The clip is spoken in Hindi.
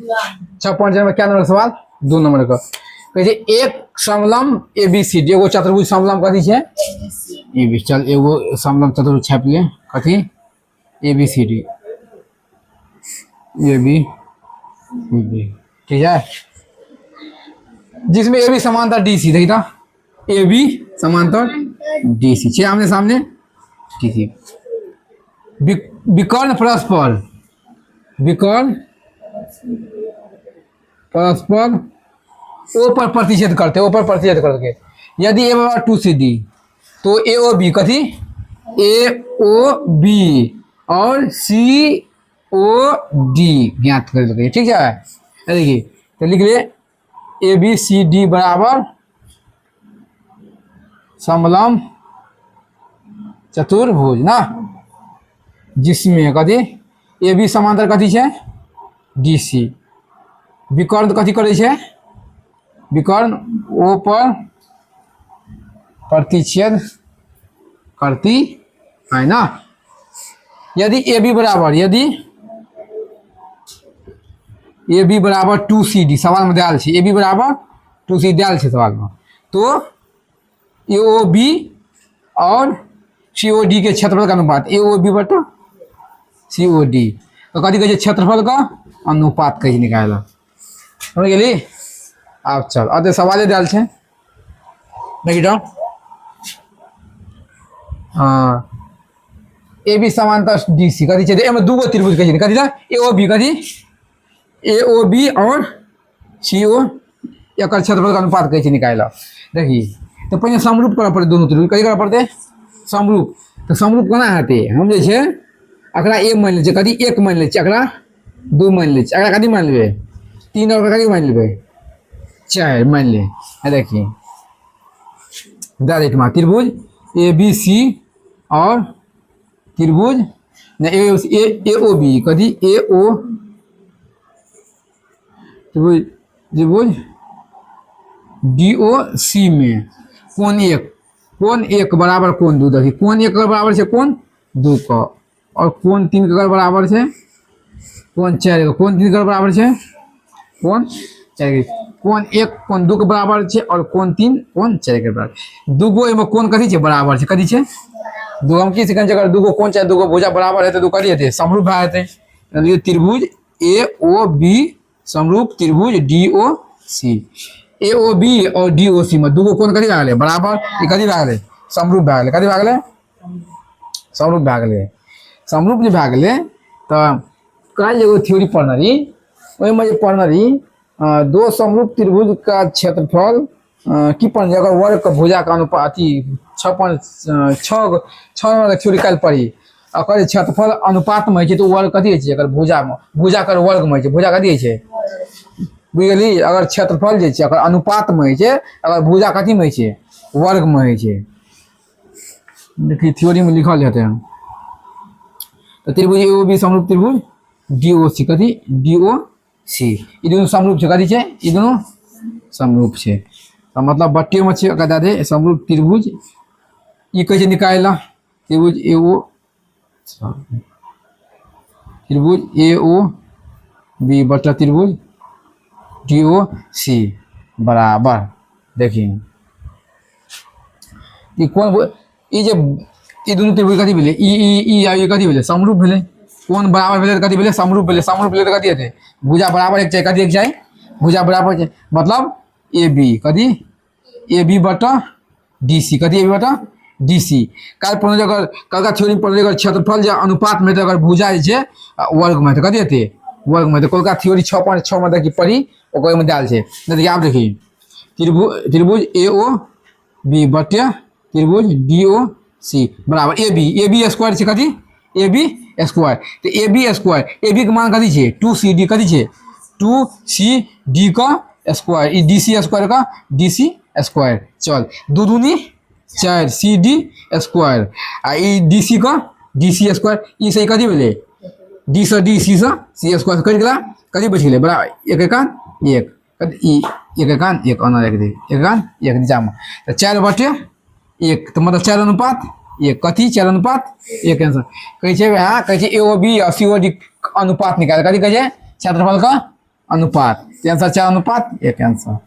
6.5 में क्या नंबर का सवाल 2 नंबर का कहे एक समलम ABCD एगो चतुर्भुज समलम कथी है ABC चल एगो समलम चतुर्भुज छाप लिए कथी ABCD ठीक है जिसमें AB समांतर DC देखी था AB समांतर DC छह आमने सामने DC विकर्ण परस्पर O पर प्रतिच्छेद करते यदि A बराबर 2CD तो AOB कथी AOB और COD ज्ञात कर ठीक है देखिए तो लिख ले ABCD बराबर समलम चतुर्भुज ना जिसमें कथी AB समांतर कथी है DC विकर्ण कथी करे छे विकर्ण O पर प्रतिच्छेद करती है ना यदि AB बराबर 2CD सवाल में दिया छे AB बराबर 2CD दिया छे सवाल में तो AOB और COD के क्षेत्रफल का अनुपात AOB बटा COD तो कथी कहे क्षेत्रफल का अनुपात कही निकाला समझ गेली अब चल अते सवाल दिया छे देखी तो AB समांतर DC कथी छे एमे दूगो त्रिभुज कही कथी था AOB कथी AOB और CO एकर क्षेत्रफल का अनुपात कही निकाला देखी तो पहले समरूप करा पड़े दोनों त्रिभुज कथी करा पड़ते समरूप तो समरूप केना हेतै हम जे छे एकरा A मान ले छे कथी 1 मान ले छे एकरा 2 मान ले छे एकरा कथी मान लेबे 3 और कथी मान लेबे 4 मान ले देखिए डायरेक्ट में त्रिभुज ABC और त्रिभुज AOB कथी AO त्रिभुज DOC में कोण 1 बराबर कोण 2 देखिए कोण 1 बराबर है कोण 2 का और कोण 3 के बराबर है कोण 4 कोण 3 के बराबर है कोण 4 कोण 1 कोण 2 के बराबर है और कोण 3 कोण 4 के बराबर दूगो एमे कोण कथी है बराबर है कथी है दो हम की सेकंड जगह दूगो कोण चाहे दूगो भुजा बराबर है तो दू कथी हेतै समरूप भए जेतै त्रिभुज AOB समरूप त्रिभुज DOC AOB और DOC में दूगो कोण कथी भए गेलै बराबर ई कथी भए गेलै समरूप भए गेलै कथी भए गेलै समरूप भए गेलै समरूप जे भए गेलै तऽ काल्हि एगो थ्योरी पढ़ने रही ओहिमे जे पढ़ने रही दो समरूप त्रिभुज का क्षेत्रफल की पढ़ने अगर वर्ग का भुजा का अनुपात 6 थ्योरी काल्हि पढ़ी अगर क्षेत्रफल अनुपात में है तो वर्ग कथी है अगर भुजा कर वर्ग में है भुजा कथी है बुझ गेली अगर क्षेत्रफल जे छै अगर अनुपात में है अगर भुजा कथी में है वर्ग में है देखिए थ्योरी में लिखल हेतै तो त्रिभुज AOB समरूप त्रिभुज DOC कथी DOC ई दोनों समरूप छै कथी छै ई दोनों समरूप छै तो मतलब बट्टियों में छै ओकरा दे दे समरूप त्रिभुज ई कहे छै निकाला त्रिभुज AOB बटा त्रिभुज DOC बराबर देखिए ई कोन ई जे ई दोनों त्रिभुज कथी भेलै ई कथी भेलै समरूप भेलै कोन बराबर भेलै कथी भेलै समरूप भेलै तऽ कथी हेतै भुजा बराबर एक चाहिए कथी एक चाहिए भुजा बराबर छै मतलब AB कथी AB बटा DC कथी AB बटा DC काल पढ़ने अगर कल का थ्योरी पढ़ने अगर क्षेत्रफल जो अनुपात में तो अगर भुजा जे वर्ग में तो कथी हेतै वर्ग में तो कल का थ्योरी 6.6 में देखी पढ़ी ओकर में डाल छै देखिए आप देखिए त्रिभुज AOB बटा त्रिभुज DOC बराबर AB स्क्वायर छै कथी AB स्क्वायर तो AB स्क्वायर AB के मान कथी छै 2CD कथी छै 2CD का स्क्वायर ई DC स्क्वायर का DC स्क्वायर चल दू दूनी 4 CD स्क्वायर आ ई DC का DC स्क्वायर ई से कथी भेलै D से D C से C स्क्वायर कटि गेला कथी बचि गेलै बराबर एक एकान एक ई एक एकान एक ओना रख दे एक एकान एक नीचा में तो 4 बटे 1 तो मतलब 4 अनुपात 1 कथी 4 अनुपात 1 आंसर कहे छै हां कहे छै AOB और COD अनुपात निकाल कथी कहे छै क्षेत्रफल का अनुपात, त्यांचा 4 अनुपात 1 यांचा.